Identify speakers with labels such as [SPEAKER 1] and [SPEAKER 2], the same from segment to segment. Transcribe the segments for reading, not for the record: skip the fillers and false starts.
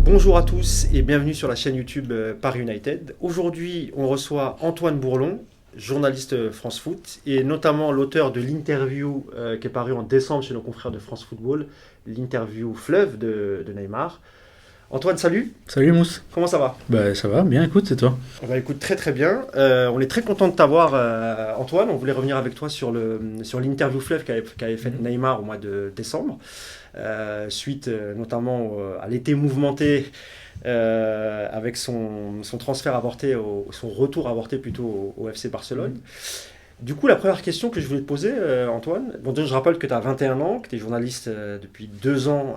[SPEAKER 1] Bonjour à tous et bienvenue sur la chaîne YouTube Paris United. Aujourd'hui, on reçoit Antoine Bourlon, journaliste France Foot et notamment l'auteur de l'interview qui est parue en décembre chez nos confrères de France Football, l'interview Fleuve de Neymar. Antoine, salut.
[SPEAKER 2] Salut Mousse.
[SPEAKER 1] Comment ça va?
[SPEAKER 2] Bah ça va, bien, écoute, c'est toi?
[SPEAKER 1] Écoute, très très bien. On est très content de t'avoir, Antoine. On voulait revenir avec toi sur l'interview Fleuve qu'avait faite Neymar au mois de décembre, suite notamment à l'été mouvementé avec son transfert avorté, son retour avorté plutôt au FC Barcelone. Du coup, la première question que je voulais te poser, Antoine, bon, déjà, je rappelle que tu as 21 ans, que tu es journaliste depuis 2 ans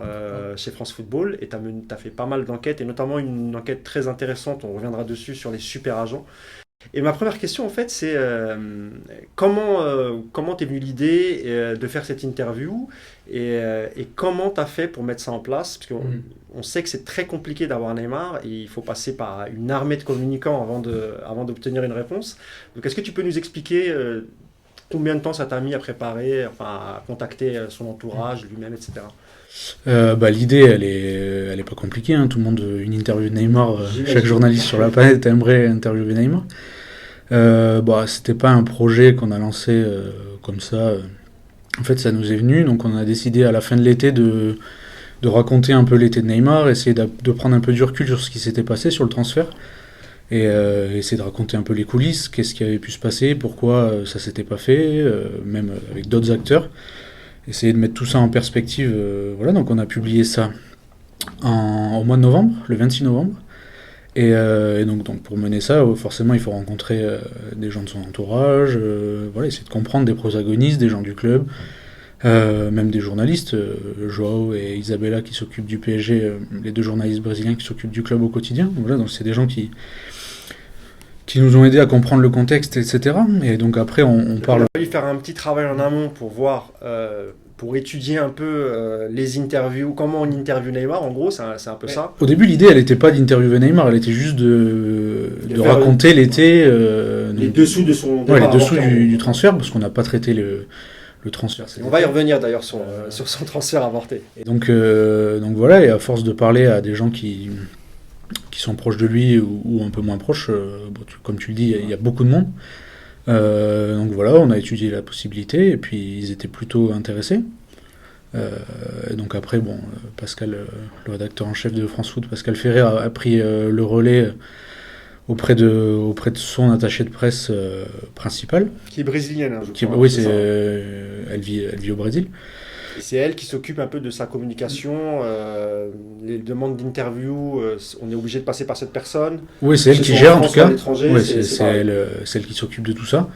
[SPEAKER 1] chez France Football et tu as fait pas mal d'enquêtes et notamment une enquête très intéressante, on reviendra dessus, sur les super agents. Et ma première question, en fait, c'est comment t'es venue l'idée de faire cette interview et comment t'as fait pour mettre ça en place? Parce qu'on sait que c'est très compliqué d'avoir Neymar et il faut passer par une armée de communicants avant d'obtenir une réponse. Donc, est-ce que tu peux nous expliquer combien de temps ça t'a mis à préparer, enfin, à contacter son entourage, lui-même, etc.
[SPEAKER 2] L'idée, elle est pas compliquée, hein. Tout le monde, une interview de Neymar, chaque journaliste sur la planète aimerait interviewer Neymar. C'était pas un projet qu'on a lancé comme ça. En fait, ça nous est venu, donc on a décidé à la fin de l'été de raconter un peu l'été de Neymar, essayer de prendre un peu du recul sur ce qui s'était passé sur le transfert, et essayer de raconter un peu les coulisses, qu'est-ce qui avait pu se passer, pourquoi ça s'était pas fait, même avec d'autres acteurs. Essayer de mettre tout ça en perspective. Voilà, donc on a publié ça au mois de novembre, le 26 novembre. Et donc pour mener ça, forcément, il faut rencontrer des gens de son entourage, essayer de comprendre des protagonistes, des gens du club, même des journalistes, Joao et Isabella qui s'occupent du PSG, les 2 journalistes brésiliens qui s'occupent du club au quotidien. Voilà, donc c'est des gens qui nous ont aidés à comprendre le contexte, etc. Et donc après, on parle...
[SPEAKER 1] Il va faire un petit travail en amont pour voir, pour étudier un peu les interviews, comment on interviewe Neymar, en gros, c'est un peu ça.
[SPEAKER 2] Au début, l'idée, elle n'était pas d'interviewer Neymar, elle était juste de raconter l'été...
[SPEAKER 1] les dessous de son...
[SPEAKER 2] les dessous du transfert, parce qu'on n'a pas traité le transfert.
[SPEAKER 1] On va y revenir d'ailleurs sur son transfert avorté.
[SPEAKER 2] Et donc voilà, et à force de parler à des gens qui sont proches de lui ou un peu moins proches, comme tu le dis, il y a beaucoup de monde. Donc voilà, on a étudié la possibilité et puis ils étaient plutôt intéressés. Et donc après, Pascal, le rédacteur en chef de France Foot, Pascal Ferrer, a pris le relais auprès de son attaché de presse principal.
[SPEAKER 1] Qui est brésilienne, je crois.
[SPEAKER 2] Oui, elle vit au Brésil.
[SPEAKER 1] Et c'est elle qui s'occupe un peu de sa communication, les demandes d'interview, on est obligé de passer par cette personne.
[SPEAKER 2] Oui, c'est elle qui gère en tout cas.
[SPEAKER 1] Oui,
[SPEAKER 2] c'est elle qui s'occupe de tout ça.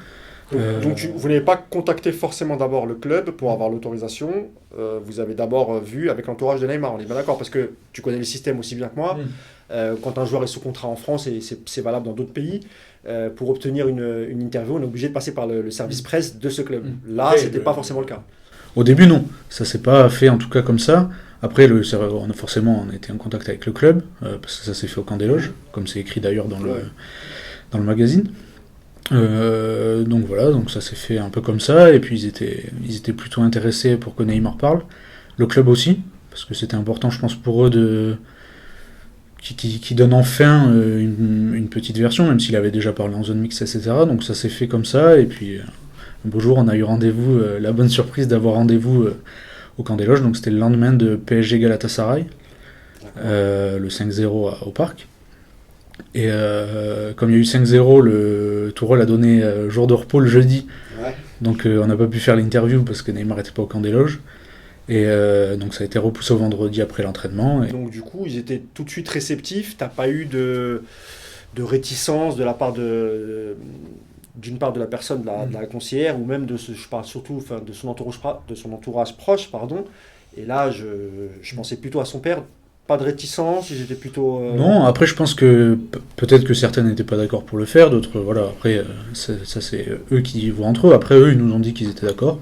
[SPEAKER 1] Donc vous n'avez pas contacté forcément d'abord le club pour avoir l'autorisation, vous avez d'abord vu avec l'entourage de Neymar, on est bien d'accord, parce que tu connais le système aussi bien que moi. Quand un joueur est sous contrat en France, et c'est valable dans d'autres pays, pour obtenir une interview, on est obligé de passer par le service presse de ce club. Là, c'était pas forcément le cas.
[SPEAKER 2] Au début, non. Ça s'est pas fait en tout cas comme ça. Après, on a été en contact avec le club, parce que ça s'est fait au camp des loges, comme c'est écrit d'ailleurs dans le magazine. Donc voilà, donc ça s'est fait un peu comme ça, et puis ils étaient plutôt intéressés pour que Neymar parle. Le club aussi, parce que c'était important, je pense, pour eux qui donne enfin une petite version, même s'il avait déjà parlé en zone mixte, etc. Donc ça s'est fait comme ça, et puis... Un beau jour, on a eu rendez-vous, la bonne surprise d'avoir rendez-vous au camp des loges. Donc c'était le lendemain de PSG Galatasaray, le 5-0 au parc. Et comme il y a eu 5-0, le Tourelle a donné jour de repos le jeudi. Ouais. Donc on n'a pas pu faire l'interview parce que Neymar n'était pas au camp des loges. Et donc ça a été repoussé au vendredi après l'entraînement. Et...
[SPEAKER 1] Donc du coup, ils étaient tout de suite réceptifs. T'as pas eu de réticence de la part d'une part de la personne, de la conseillère, ou même je parle surtout de son entourage proche, pardon. Et là, je pensais plutôt à son père. Pas de réticence, j'étais plutôt...
[SPEAKER 2] Non, après je pense que peut-être que certains n'étaient pas d'accord pour le faire, d'autres, voilà, après ça c'est eux qui voient entre eux. Après eux, ils nous ont dit qu'ils étaient d'accord.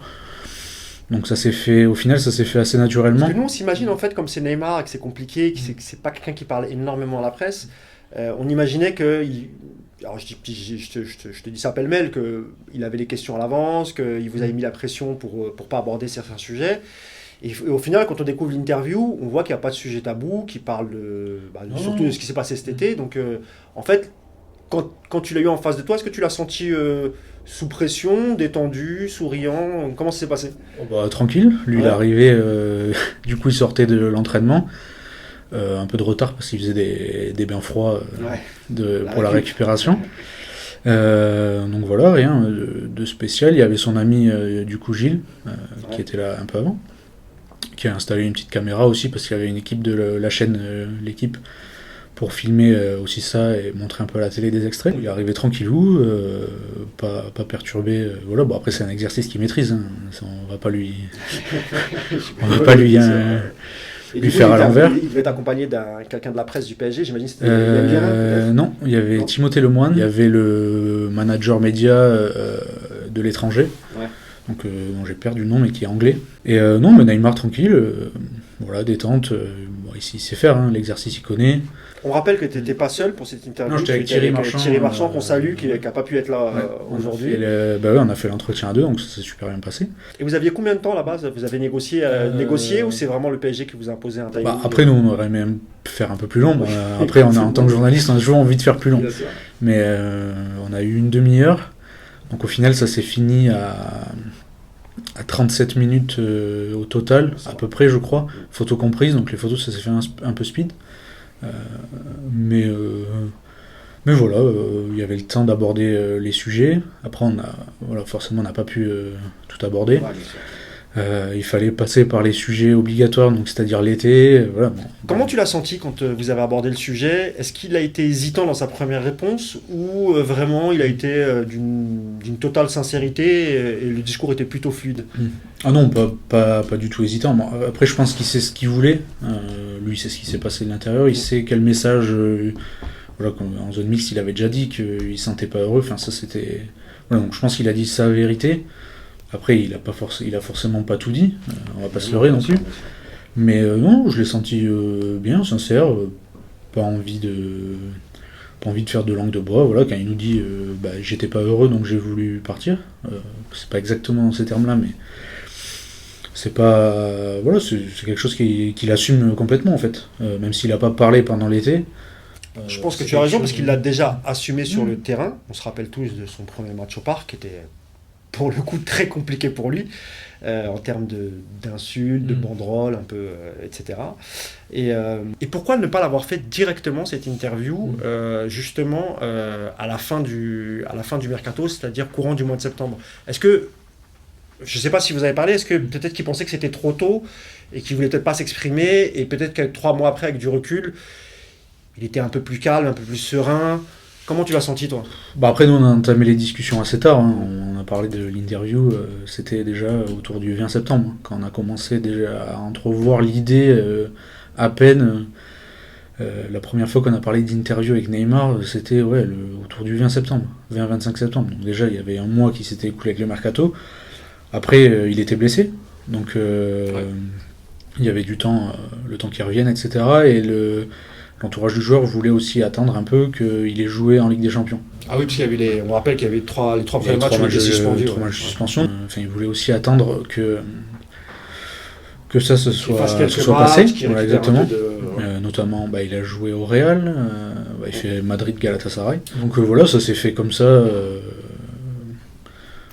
[SPEAKER 2] Donc ça s'est fait, au final, ça s'est fait assez naturellement.
[SPEAKER 1] Parce que nous, on s'imagine en fait, comme c'est Neymar et que c'est compliqué, que c'est pas quelqu'un qui parle énormément à la presse, on imaginait que... Alors je te dis ça pêle-mêle, qu'il avait les questions à l'avance, qu'il vous avait mis la pression pour pas aborder certains sujets. Et au final, quand on découvre l'interview, on voit qu'il n'y a pas de sujet tabou, qui parle surtout de ce qui s'est passé cet été. Donc, en fait, quand tu l'as eu en face de toi, est-ce que tu l'as senti sous pression, détendu, souriant? Comment ça s'est passé?
[SPEAKER 2] Tranquille. Lui, il est arrivé, du coup, il sortait de l'entraînement. Un peu de retard parce qu'il faisait des bains froids pour la récupération. Donc voilà, rien de spécial. Il y avait son ami du coup Gilles, qui était là un peu avant, qui a installé une petite caméra aussi parce qu'il y avait une équipe de la chaîne l'équipe pour filmer aussi ça et montrer un peu à la télé des extraits. Il est arrivé tranquillou, pas perturbé. Voilà. Bon, après c'est un exercice qu'il maîtrise, hein. On va pas lui faire à l'envers.
[SPEAKER 1] Il devait être accompagné d'un quelqu'un de la presse du PSG, j'imagine. C'était
[SPEAKER 2] non, il y avait Timothée Lemoine, il y avait le manager média de l'étranger, donc dont j'ai perdu le nom mais qui est anglais. Et non, mais Neymar tranquille, voilà, détente. Il sait faire, hein, l'exercice il connaît.
[SPEAKER 1] On rappelle que tu n'étais pas seul pour cette interview.
[SPEAKER 2] Non, j'étais avec Thierry Marchand.
[SPEAKER 1] Thierry Marchand qu'on salue, qui n'a pas pu être là aujourd'hui.
[SPEAKER 2] On a fait l'entretien à deux, donc ça s'est super bien passé.
[SPEAKER 1] Et vous aviez combien de temps à la base? Vous avez négocié ou c'est vraiment le PSG qui vous a imposé un timing?
[SPEAKER 2] Après, nous, on aurait même faire un peu plus long. Après, en tant que journaliste, on a toujours envie de faire plus long. Mais on a eu une demi-heure. Donc au final, ça s'est fini à 37 minutes au total, à peu près, je crois. Photos comprises, donc les photos, ça s'est fait un peu speed. Mais voilà, il y avait le temps d'aborder les sujets. Après, forcément, on n'a pas pu tout aborder. Il fallait passer par les sujets obligatoires, donc c'est-à-dire l'été. Voilà.
[SPEAKER 1] Comment tu l'as senti quand vous avez abordé le sujet? Est-ce qu'il a été hésitant dans sa première réponse ou vraiment il a été d'une totale sincérité et le discours était plutôt fluide?
[SPEAKER 2] Ah non, pas du tout hésitant. Après, je pense qu'il sait ce qu'il voulait. Lui, il sait ce qui s'est passé de l'intérieur. Il sait quel message. En zone mixte, il avait déjà dit qu'il ne se sentait pas heureux. Enfin, ça, c'était. Voilà, donc je pense qu'il a dit sa vérité. Après, il a forcément pas tout dit, on va pas se leurrer non plus. Mais non, je l'ai senti bien, sincère, pas envie de faire de langue de bois. Voilà, quand il nous dit j'étais pas heureux donc j'ai voulu partir, c'est pas exactement ces termes-là, mais c'est pas. Voilà, c'est quelque chose qu'il assume complètement en fait, même s'il a pas parlé pendant l'été.
[SPEAKER 1] Je pense que tu as raison parce qu'il l'a déjà assumé sur le terrain. On se rappelle tous de son premier match au parc qui était pour le coup très compliqué pour lui en termes d'insultes, de banderoles, un peu, etc. Et pourquoi ne pas l'avoir fait directement cette interview justement à la fin du mercato, c'est-à-dire courant du mois de septembre? Est-ce que, je ne sais pas si vous avez parlé, est-ce que peut-être qu'il pensait que c'était trop tôt et qu'il voulait peut-être pas s'exprimer et peut-être que 3 mois après, avec du recul, il était un peu plus calme, un peu plus serein? Comment tu l'as senti, toi?
[SPEAKER 2] Après, nous, on a entamé les discussions assez tard. Hein. On a parlé de l'interview, c'était déjà autour du 20 septembre, hein, quand on a commencé déjà à entrevoir l'idée à peine. La première fois qu'on a parlé d'interview avec Neymar, c'était autour du 20 septembre, 20-25 septembre. Donc déjà, il y avait un mois qui s'était écoulé avec le mercato. Après, il était blessé, donc il y avait du temps, le temps qu'il revienne, etc. Et l'entourage du joueur voulait aussi attendre un peu qu'il ait joué en Ligue des Champions.
[SPEAKER 1] Ah oui, parce qu'il y avait on rappelle qu'il y avait les trois premiers matchs qui étaient suspendus.
[SPEAKER 2] 3 matchs de suspension. Enfin, il voulait aussi attendre que ça se soit passé. Voilà, exactement. Notamment, il a joué au Real, il fait Madrid-Galatasaray. Donc voilà, ça s'est fait comme ça.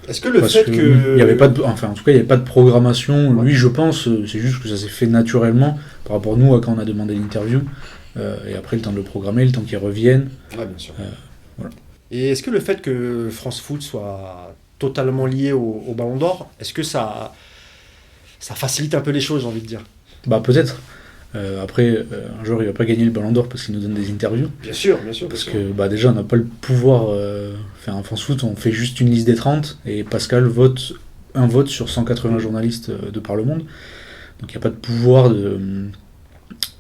[SPEAKER 1] Est-ce que le fait que...
[SPEAKER 2] Il y avait pas en tout cas, il n'y avait pas de programmation. Lui, je pense, c'est juste que ça s'est fait naturellement par rapport à nous, quand on a demandé l'interview. Et après, le temps de le programmer, le temps qu'il revienne.
[SPEAKER 1] Ouais, bien sûr. Voilà. Et est-ce que le fait que France Foot soit totalement lié au Ballon d'Or, est-ce que ça facilite un peu les choses, j'ai envie de dire?
[SPEAKER 2] Peut-être. Après, un joueur, il va pas gagner le Ballon d'Or parce qu'il nous donne des interviews.
[SPEAKER 1] Bien sûr.
[SPEAKER 2] Parce que déjà, on n'a pas le pouvoir. En France Foot, on fait juste une liste des 30 et Pascal vote sur 180 journalistes de par le monde. Donc il n'y a pas de pouvoir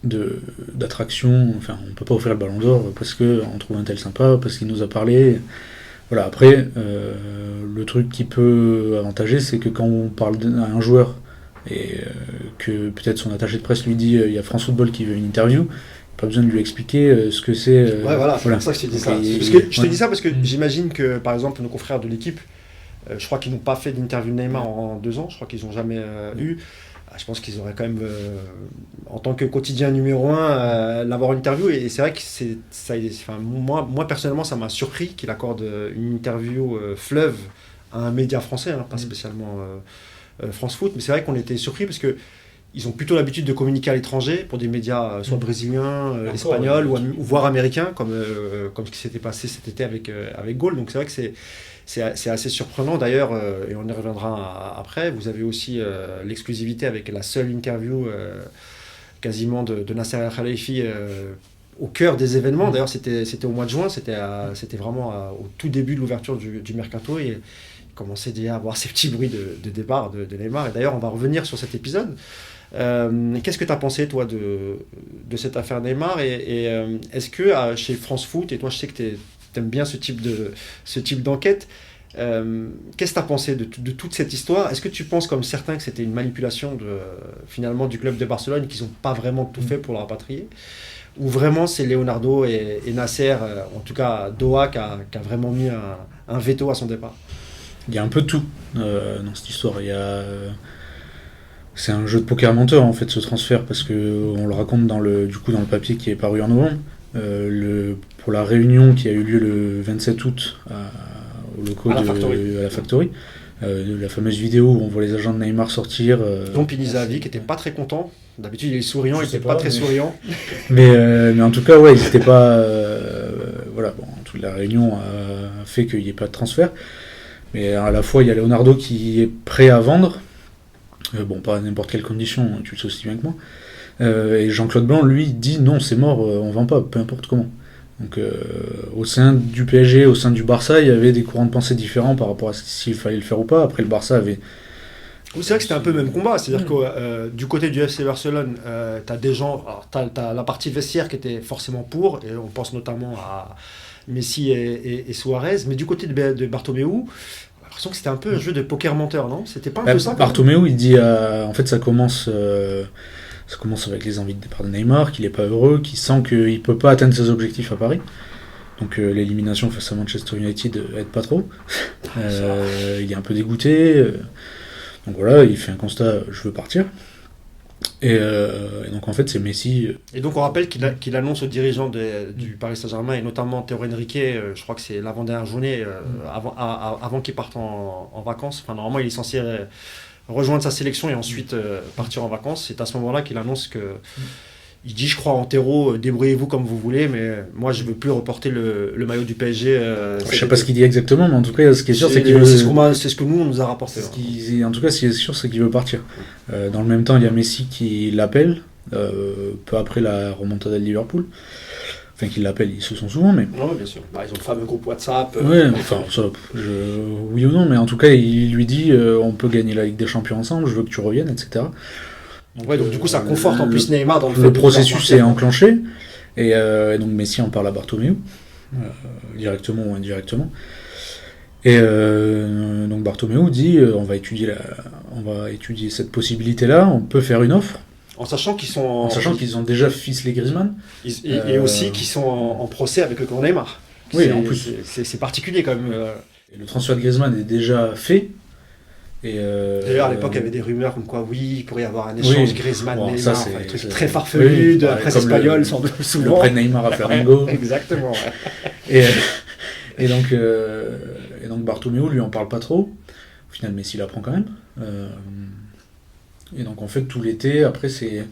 [SPEAKER 2] d'attraction. Enfin, on peut pas offrir le Ballon d'Or parce qu'on trouve un tel sympa, parce qu'il nous a parlé. Voilà. Après, le truc qui peut avantager, c'est que quand on parle à un joueur et que peut-être son attaché de presse lui dit il y a France Football qui veut une interview, pas besoin de lui expliquer ce que c'est.
[SPEAKER 1] Voilà, c'est pour ça que je te dis ça. Je te dis ça parce que j'imagine que, par exemple, nos confrères de l'équipe, je crois qu'ils n'ont pas fait d'interview de Neymar en 2 ans, je crois qu'ils n'ont jamais eu. je pense qu'ils auraient quand même, en tant que quotidien numéro un, l'avoir une interview. Et c'est vrai que moi, personnellement, ça m'a surpris qu'il accorde une interview fleuve à un média français, pas spécialement France Foot. Mais c'est vrai qu'on était surpris parce que ils ont plutôt l'habitude de communiquer à l'étranger pour des médias soit brésiliens, espagnols ou voire américains, comme ce qui s'était passé cet été avec Gaulle. Donc c'est vrai que c'est assez surprenant. D'ailleurs, et on y reviendra après, vous avez aussi l'exclusivité avec la seule interview quasiment de Nasser Al-Khelaifi au cœur des événements. D'ailleurs, c'était au mois de juin, c'était vraiment au tout début de l'ouverture du mercato, et il commençait déjà à avoir ces petits bruits de départ de Neymar. Et d'ailleurs, on va revenir sur cet épisode. Qu'est-ce que tu as pensé, toi, de cette affaire Neymar, et est-ce que chez France Foot, et toi je sais que tu aimes bien ce type d'enquête, qu'est-ce que tu as pensé de toute cette histoire? Est-ce que tu penses, comme certains, que c'était une manipulation finalement du club de Barcelone, qu'ils n'ont pas vraiment tout fait pour le rapatrier, ou vraiment c'est Leonardo et Nasser, en tout cas Doha, qui a vraiment mis un veto à son départ?
[SPEAKER 2] Il y a un peu de tout dans cette histoire. C'est un jeu de poker menteur, en fait, ce transfert, parce que on le raconte dans le papier qui est paru en novembre. Pour la réunion qui a eu lieu le 27 août au locaux à la Factory, la fameuse vidéo où on voit les agents de Neymar sortir.
[SPEAKER 1] Donc Pinizavi qui n'était pas très content. D'habitude il est souriant, il n'était pas très souriant.
[SPEAKER 2] Mais en tout cas, ouais, ils n'étaient pas. Voilà, bon, toute la réunion a fait qu'il n'y ait pas de transfert. Mais à la fois, il y a Leonardo qui est prêt à vendre. Bon, pas à n'importe quelle condition, tu le sais aussi bien que moi. Et Jean-Claude Blanc, lui, dit non, c'est mort, on vend pas, peu importe comment. Donc, au sein du PSG, au sein du Barça, il y avait des courants de pensée différents par rapport à s'il fallait le faire ou pas. Après, le Barça avait.
[SPEAKER 1] Oui, c'est vrai que c'était un peu le même combat. C'est-à-dire que du côté du FC Barcelone, tu as des gens. Alors, tu as la partie vestiaire qui était forcément pour, et on pense notamment à Messi et Suarez. Mais du côté de Bartomeu, j'ai l'impression que c'était un peu un jeu de poker menteur, non? C'était pas un peu ça?
[SPEAKER 2] Bartomeu, il dit en fait, ça commence avec les envies de départ de Neymar, qu'il n'est pas heureux, qu'il sent qu'il ne peut pas atteindre ses objectifs à Paris. Donc l'élimination face à Manchester United aide pas trop. Il est un peu dégoûté. Donc voilà, il fait un constat, je veux partir. Et donc en fait c'est Messi.
[SPEAKER 1] Et donc on rappelle qu'il annonce aux dirigeants du Paris Saint-Germain, et notamment Théo Henrique, je crois que c'est l'avant-dernière journée, avant qu'il parte en vacances. Enfin, normalement il est censé rejoindre sa sélection et ensuite partir en vacances. C'est à ce moment-là qu'il annonce que il dit, je crois, en terreau, débrouillez-vous comme vous voulez, mais moi je veux plus reporter le maillot du PSG.
[SPEAKER 2] Je sais pas ce qu'il dit exactement, mais en tout cas ce qui est sûr c'est qu'il
[SPEAKER 1] c'est ce que nous on nous a rapporté.
[SPEAKER 2] En tout cas ce qui est sûr c'est qu'il veut partir. Dans le même temps il y a Messi qui l'appelle peu après la remontada de Liverpool. Enfin, qu'ils l'appellent, ils se sont souvent, mais.
[SPEAKER 1] Non, bien sûr. Ils ont le fameux groupe WhatsApp.
[SPEAKER 2] Ouais, enfin, ça, oui ou non, mais en tout cas, il lui dit on peut gagner la Ligue des Champions ensemble, je veux que tu reviennes, etc.
[SPEAKER 1] Donc du coup, ça conforte en plus Neymar dans le fait.
[SPEAKER 2] Le processus est enclenché, et donc Messi en parle à Bartomeu, directement ou indirectement. Et donc Bartomeu dit on va étudier cette possibilité-là, on peut faire une offre.
[SPEAKER 1] En sachant qu'ils
[SPEAKER 2] ont déjà ficelé Griezmann.
[SPEAKER 1] Et aussi qu'ils sont en procès avec le camp Neymar.
[SPEAKER 2] Oui, en plus.
[SPEAKER 1] C'est particulier quand même.
[SPEAKER 2] Le transfert de Griezmann est déjà fait.
[SPEAKER 1] D'ailleurs, à l'époque, il y avait des rumeurs comme quoi, oui, il pourrait y avoir un échange Griezmann-Neymar.
[SPEAKER 2] Ça,
[SPEAKER 1] c'est un truc très farfelu de la presse espagnole, souvent.
[SPEAKER 2] Le prêt de Neymar à Flamengo.
[SPEAKER 1] Exactement.
[SPEAKER 2] Et donc Bartomeu lui en parle pas trop. Au final, Messi l'apprend quand même. Et donc en fait tout l'été, après c'est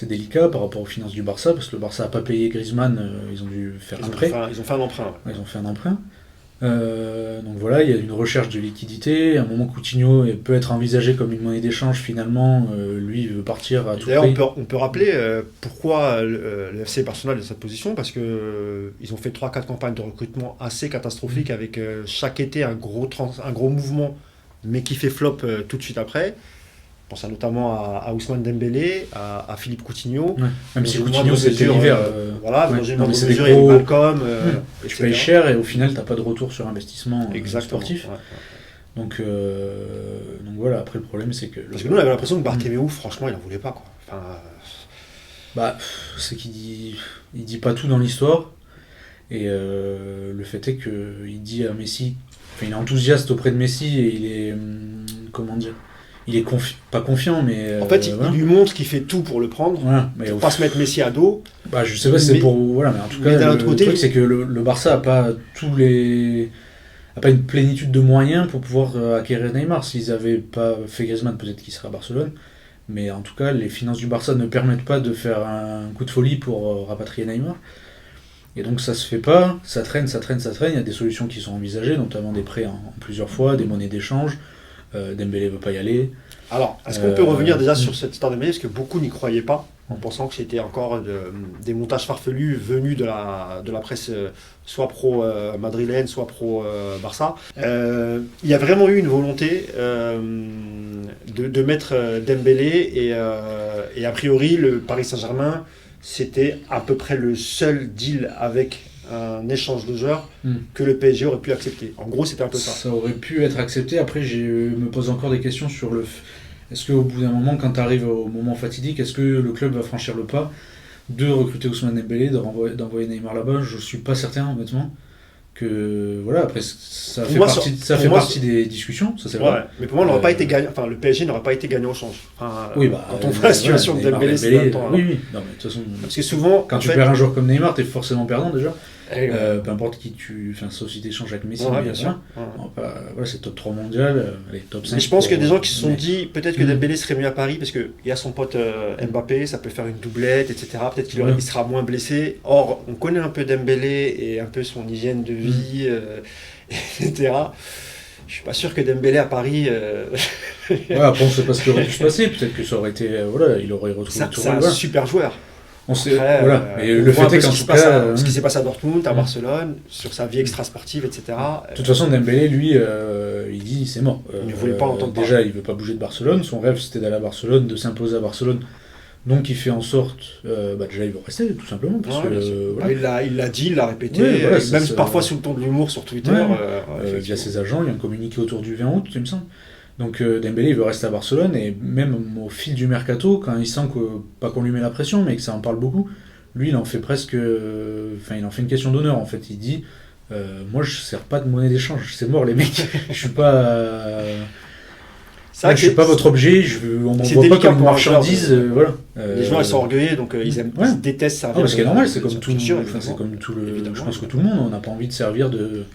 [SPEAKER 2] délicat par rapport aux finances du Barça, parce que le Barça n'a pas payé Griezmann, ils ont dû faire un prêt.
[SPEAKER 1] Ils ont fait un emprunt.
[SPEAKER 2] Ouais. Ils ont fait un emprunt. Donc voilà, il y a une recherche de liquidité. À un moment, Coutinho peut être envisagé comme une monnaie d'échange. Finalement, lui il veut partir à tout prix.
[SPEAKER 1] D'ailleurs, on peut rappeler pourquoi le FC Barcelone est dans cette position, parce que ils ont fait 3-4 campagnes de recrutement assez catastrophiques, avec chaque été un gros mouvement, mais qui fait flop tout de suite après. Je pense notamment à Ousmane Dembélé, à Philippe Coutinho.
[SPEAKER 2] Ouais. Même si Coutinho c'était l'hiver.
[SPEAKER 1] Voilà, dans une mesure, il y a eu Malcolm.
[SPEAKER 2] Tu payes cher et au final, tu n'as pas de retour sur investissement sportif.
[SPEAKER 1] Ouais.
[SPEAKER 2] Donc voilà, après le problème, c'est que.
[SPEAKER 1] Parce que nous, on avait l'impression que Bartomeu, franchement, il n'en voulait pas, quoi. Enfin,
[SPEAKER 2] c'est qu'il dit pas tout dans l'histoire. Et le fait est qu'il dit à Messi. Enfin, il est enthousiaste auprès de Messi et il est. Comment dire ? il est pas confiant, mais...
[SPEAKER 1] En fait, il lui montre qu'il fait tout pour le prendre,
[SPEAKER 2] mais
[SPEAKER 1] pour pas se mettre Messi à dos.
[SPEAKER 2] Bah, je sais pas si c'est pour... Voilà, mais en tout cas, le truc, c'est que le Barça a pas une plénitude de moyens pour pouvoir acquérir Neymar. S'ils avaient pas fait Griezmann, peut-être qu'il serait à Barcelone. Mais en tout cas, les finances du Barça ne permettent pas de faire un coup de folie pour rapatrier Neymar. Et donc ça se fait pas, ça traîne. Il y a des solutions qui sont envisagées, notamment des prêts en plusieurs fois, des monnaies d'échange. Dembélé veut pas y aller.
[SPEAKER 1] Alors, est-ce qu'on peut revenir déjà sur cette histoire de Dembélé, parce que beaucoup n'y croyaient pas, en pensant que c'était encore des montages farfelus venus de la presse soit pro-madrilène, soit pro-Barça. Il y a vraiment eu une volonté de mettre Dembélé, et a priori, le Paris Saint-Germain, c'était à peu près le seul deal avec un échange de joueurs que le PSG aurait pu accepter. En gros, c'était un peu ça.
[SPEAKER 2] Ça aurait pu être accepté. Après, je me pose encore des questions sur est-ce qu'au bout d'un moment, quand tu arrives au moment fatidique, est-ce que le club va franchir le pas de recruter Ousmane Dembélé, d'envoyer Neymar là-bas? Je suis pas certain, honnêtement. Que voilà, après ça fait partie des discussions, ça c'est vrai.
[SPEAKER 1] Mais pour moi, on n'aurait pas été gagnant. Enfin, le PSG n'aurait pas été gagnant au change.
[SPEAKER 2] Oui,
[SPEAKER 1] quand on voit la situation de Dembélé, c'est un temps.
[SPEAKER 2] Oui. Non, mais de toute façon,
[SPEAKER 1] parce que souvent,
[SPEAKER 2] quand tu perds un joueur comme Neymar, t'es forcément perdant déjà. Peu importe qui sauf si t'échanges avec Messi.
[SPEAKER 1] Bien sûr.
[SPEAKER 2] Voilà, c'est top 3 mondial, top 5.
[SPEAKER 1] Mais je pense qu'il y a des gens qui se sont dit peut-être que Dembélé serait mieux à Paris parce qu'il y a son pote Mbappé, ça peut faire une doublette, etc. Peut-être qu'il sera moins blessé. Or, on connaît un peu Dembélé et un peu son hygiène de vie, etc. Je suis pas sûr que Dembélé à Paris.
[SPEAKER 2] Après, on sait pas ce qui aurait pu se passer. Peut-être que ça aurait été. Il aurait retrouvé tout.
[SPEAKER 1] C'est un super joueur.
[SPEAKER 2] Mais le fait est qu'en tout cas,
[SPEAKER 1] ce qui s'est passé à Dortmund, à Barcelone, sur sa vie extra-sportive, etc.
[SPEAKER 2] De toute façon, Dembélé, lui, il dit c'est mort.
[SPEAKER 1] Il ne voulait pas entendre parler.
[SPEAKER 2] Déjà, il veut pas bouger de Barcelone. Son rêve, c'était d'aller à Barcelone, de s'imposer à Barcelone. Donc, il fait en sorte, déjà, il veut rester, tout simplement. Parce que,
[SPEAKER 1] il l'a dit, il l'a répété, même parfois sous le ton de l'humour sur Twitter.
[SPEAKER 2] Via ses agents, il y a un communiqué autour du 20 août, il me semble. Donc Dembélé il veut rester à Barcelone, et même au fil du mercato, quand il sent pas qu'on lui met la pression, mais que ça en parle beaucoup, lui il en fait presque, il en fait une question d'honneur en fait. Il dit moi je sers pas de monnaie d'échange, c'est mort les mecs, je suis pas je suis pas votre objet, on m'en voit pas comme une marchandise, voilà.
[SPEAKER 1] Les joueurs ils sont orgueilleux, donc ils détestent ça.
[SPEAKER 2] Parce que c'est normal, c'est comme tout le, je pense que tout le monde, on n'a pas envie de servir de...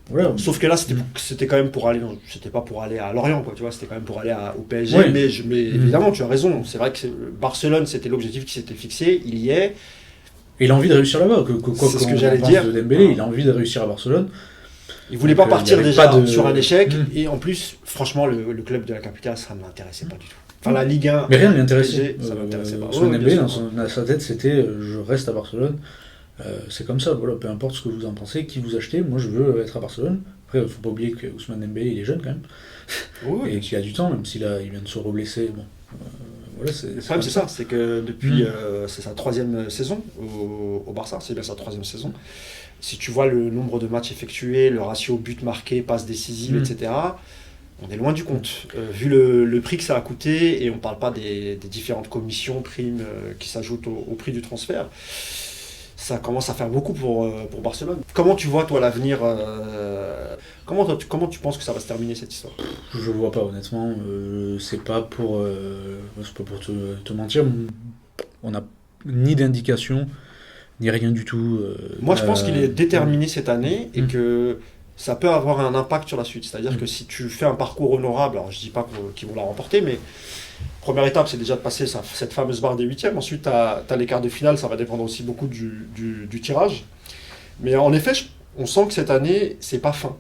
[SPEAKER 2] Voilà.
[SPEAKER 1] Sauf que là, c'était quand même pour aller, c'était pas pour aller à Lorient, quoi, tu vois, c'était quand même pour aller au PSG. Mais évidemment, tu as raison. C'est vrai que Barcelone, c'était l'objectif qui s'était fixé. Il y est.
[SPEAKER 2] Et il a envie de réussir là-bas.
[SPEAKER 1] C'est ce que j'allais dire.
[SPEAKER 2] De Dembélé, il a envie de réussir à Barcelone.
[SPEAKER 1] Il voulait pas partir déjà sur un échec. Et en plus, franchement, le club de la capitale, ça ne l'intéressait pas du tout. Enfin, la Ligue 1.
[SPEAKER 2] Mais rien ne l'intéressait.
[SPEAKER 1] Ça m'intéressait pas.
[SPEAKER 2] Dembélé, dans sa tête, c'était je reste à Barcelone. C'est comme ça, voilà, peu importe ce que vous en pensez, qui vous achetez, moi je veux être à Barcelone. Après, il faut pas oublier que Ousmane Dembélé, il est jeune quand même, et qu'il a du temps, même s'il vient de se reblesser. Bon, voilà,
[SPEAKER 1] le problème c'est ça, c'est que depuis c'est sa 3e saison au Barça, c'est bien sa 3e saison. Si tu vois le nombre de matchs effectués, le ratio but marqué, passes décisives, etc., on est loin du compte. Vu le prix que ça a coûté, et on parle pas des différentes commissions, primes qui s'ajoutent au prix du transfert, ça commence à faire beaucoup pour Barcelone. Comment tu vois, toi, l'avenir comment tu penses que ça va se terminer, cette histoire?
[SPEAKER 2] Je vois pas, honnêtement. C'est pas pour te mentir. On n'a ni d'indication, ni rien du tout.
[SPEAKER 1] Moi, je pense qu'il est déterminé cette année et que ça peut avoir un impact sur la suite. C'est-à-dire que si tu fais un parcours honorable, alors je dis pas qu'ils vont la remporter, mais première étape, c'est déjà de passer cette fameuse barre des 8e. Ensuite, tu as les quarts de finale, ça va dépendre aussi beaucoup du tirage. Mais en effet, on sent que cette année, c'est pas fin.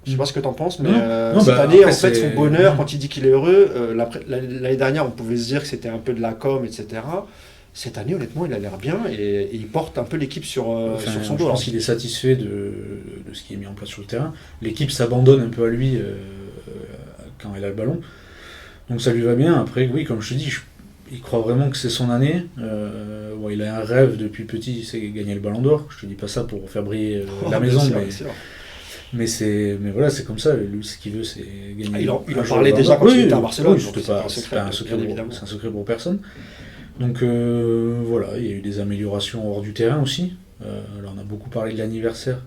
[SPEAKER 1] Je sais pas ce que tu en penses, mais cette année, en fait, son bonheur, quand il dit qu'il est heureux, l'année dernière, on pouvait se dire que c'était un peu de la com, etc. Cette année, honnêtement, il a l'air bien et il porte un peu l'équipe sur son dos.
[SPEAKER 2] Je pense qu'il est satisfait de ce qui est mis en place sur le terrain. L'équipe s'abandonne un peu à lui quand elle a le ballon. Donc ça lui va bien. Après, oui, comme je te dis, il croit vraiment que c'est son année. Il a un rêve depuis petit, c'est gagner le Ballon d'Or. Je te dis pas ça pour faire briller la maison, mais voilà, c'est comme ça. Lui, ce qu'il veut, c'est gagner.
[SPEAKER 1] Il en parlait déjà quand il était à Barcelone.
[SPEAKER 2] C'est pas un secret pour personne. Donc voilà, il y a eu des améliorations hors du terrain aussi. Alors on a beaucoup parlé de l'anniversaire.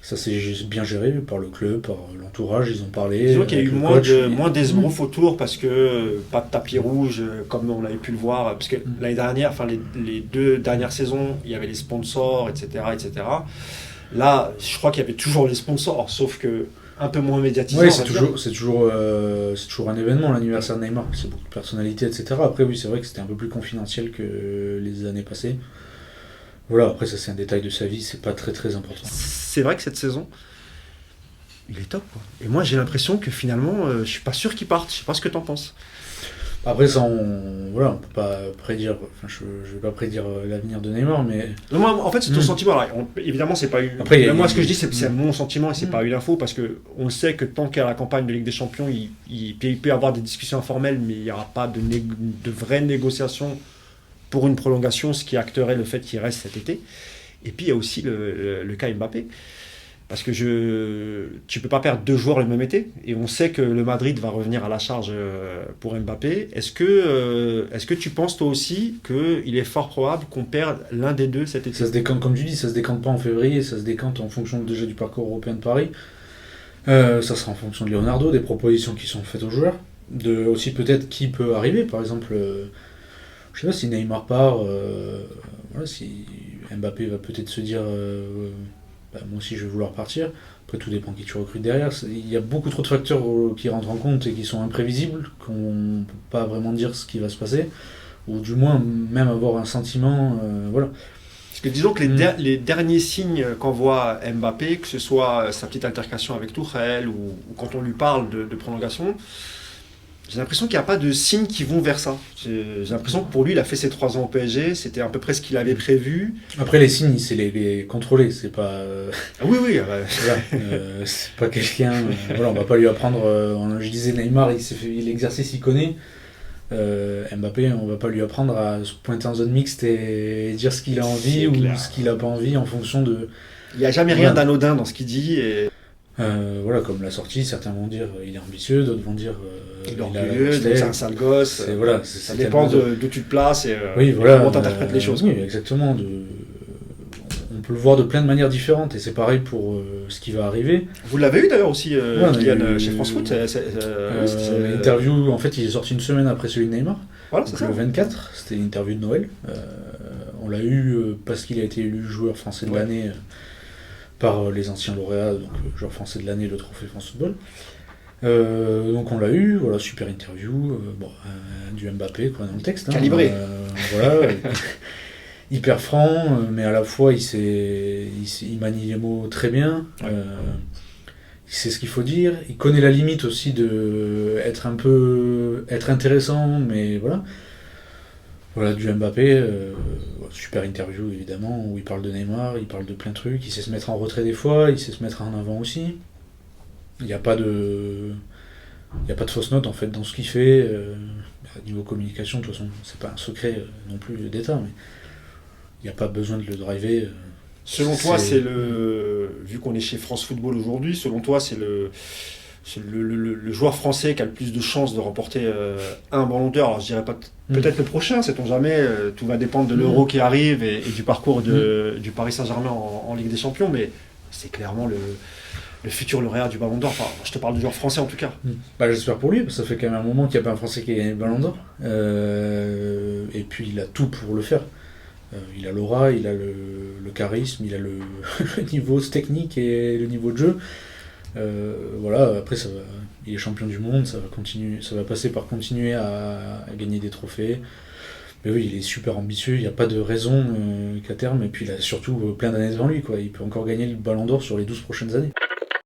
[SPEAKER 2] Ça s'est bien géré par le club, par l'entourage, ils ont parlé.
[SPEAKER 1] Disons qu'il y a eu
[SPEAKER 2] avec le
[SPEAKER 1] moins
[SPEAKER 2] coach,
[SPEAKER 1] moins d'esbrouf autour parce que pas de tapis rouge comme on avait pu le voir. Parce que l'année dernière, enfin les 2 dernières saisons, il y avait les sponsors, etc., etc. Là, je crois qu'il y avait toujours les sponsors, sauf que un peu moins médiatisé.
[SPEAKER 2] Oui, c'est toujours un événement, l'anniversaire de Neymar. C'est beaucoup de personnalités, etc. Après, oui, c'est vrai que c'était un peu plus confidentiel que les années passées. Voilà, après, ça, c'est un détail de sa vie, c'est pas très très important.
[SPEAKER 1] C'est vrai que cette saison, il est top, quoi. Et moi, j'ai l'impression que finalement, je suis pas sûr qu'il parte. Je sais pas ce que t'en penses.
[SPEAKER 2] Après, ça, on peut pas prédire. Enfin, je vais pas prédire l'avenir de Neymar, mais.
[SPEAKER 1] Non, moi, en fait, c'est ton sentiment. Alors, évidemment, c'est pas eu.
[SPEAKER 2] Après,
[SPEAKER 1] moi, ce que je dis, c'est mon sentiment et c'est pas eu l'info parce que on le sait que tant qu'il y a la campagne de Ligue des Champions, il peut y avoir des discussions informelles, mais il n'y aura pas de vraies négociations pour une prolongation, ce qui acterait le fait qu'il reste cet été. Et puis, il y a aussi le cas Mbappé. Parce que tu peux pas perdre 2 joueurs le même été. Et on sait que le Madrid va revenir à la charge pour Mbappé. Est-ce que tu penses toi aussi qu'il est fort probable qu'on perde l'un des deux cet été ?
[SPEAKER 2] Ça se décante, comme tu dis, ça se décante pas en février, ça se décante en fonction déjà du parcours européen de Paris. Ça sera en fonction de Leonardo, des propositions qui sont faites aux joueurs. De aussi peut-être qui peut arriver. Par exemple, je sais pas si Neymar part, voilà, si Mbappé va peut-être se dire... moi aussi je vais vouloir partir. Après tout dépend qui tu recrutes derrière. Il y a beaucoup trop de facteurs qui rentrent en compte et qui sont imprévisibles, qu'on ne peut pas vraiment dire ce qui va se passer, ou du moins même avoir un sentiment. Voilà.
[SPEAKER 1] Parce que disons que les derniers signes qu'envoie Mbappé, que ce soit sa petite altercation avec Tuchel ou quand on lui parle de prolongation, j'ai l'impression qu'il n'y a pas de signes qui vont vers ça. J'ai l'impression que pour lui, il a fait ses 3 ans au PSG, c'était à peu près ce qu'il avait prévu.
[SPEAKER 2] Après, les signes, c'est les contrôler, c'est pas...
[SPEAKER 1] Ah oui, oui.
[SPEAKER 2] Voilà, c'est pas quelqu'un... voilà, on va pas lui apprendre... je disais, Neymar, l'exercice, il connaît. Mbappé, on va pas lui apprendre à se pointer en zone mixte et dire ce qu'il a envie ou ce qu'il a pas envie en fonction de...
[SPEAKER 1] Il n'y a jamais rien d'anodin dans ce qu'il dit.
[SPEAKER 2] Voilà, comme la sortie, certains vont dire il est ambitieux, d'autres vont dire
[SPEAKER 1] il est orgueilleux, c'est un sale gosse.
[SPEAKER 2] Voilà,
[SPEAKER 1] ça dépend d'où tu te places et
[SPEAKER 2] oui, voilà,
[SPEAKER 1] comment tu interprètes les choses.
[SPEAKER 2] Oui, exactement. On peut le voir de plein de manières différentes et c'est pareil pour ce qui va arriver.
[SPEAKER 1] Vous l'avez eu d'ailleurs aussi, Kylian, chez France Foot.
[SPEAKER 2] L'interview, en fait, il est sorti une semaine après celui de Neymar.
[SPEAKER 1] Voilà, c'est ça.
[SPEAKER 2] Le 24, c'était une interview de Noël. On l'a eu parce qu'il a été élu joueur français de l'année. Par les anciens lauréats, donc joueur français de l'année, le trophée France Football. Donc on l'a eu, voilà, super interview, du Mbappé quoi, dans le texte.
[SPEAKER 1] Calibré.
[SPEAKER 2] Voilà, hyper franc, mais à la fois il manie les mots très bien.
[SPEAKER 1] Ouais.
[SPEAKER 2] Il sait ce qu'il faut dire. Il connaît la limite aussi de être intéressant, mais voilà. Voilà, du Mbappé, super interview évidemment, où il parle de Neymar, il parle de plein de trucs, il sait se mettre en retrait des fois, il sait se mettre en avant aussi. Il n'y a pas de fausse note en fait dans ce qu'il fait. Niveau communication, de toute façon, c'est pas un secret non plus d'État, mais il n'y a pas besoin de le driver.
[SPEAKER 1] Selon toi, vu qu'on est chez France Football aujourd'hui, selon toi, c'est le joueur français qui a le plus de chances de remporter un ballon d'or. Alors je dirais pas peut-être le prochain, sait-on jamais, tout va dépendre de l'Euro qui arrive et du parcours du Paris Saint-Germain en Ligue des Champions, mais c'est clairement le futur lauréat du ballon d'or. Enfin, je te parle du joueur français en tout cas.
[SPEAKER 2] J'espère pour lui, parce que ça fait quand même un moment qu'il n'y a pas un Français qui a gagné le ballon d'or. Et puis il a tout pour le faire. Il a l'aura, il a le charisme, il a le niveau technique et le niveau de jeu. Voilà, après il est champion du monde, ça va passer par continuer à gagner des trophées. Mais oui, il est super ambitieux, il n'y a pas de raison qu'à terme, et puis il a surtout plein d'années devant lui, quoi. Il peut encore gagner le ballon d'or sur les 12 prochaines années.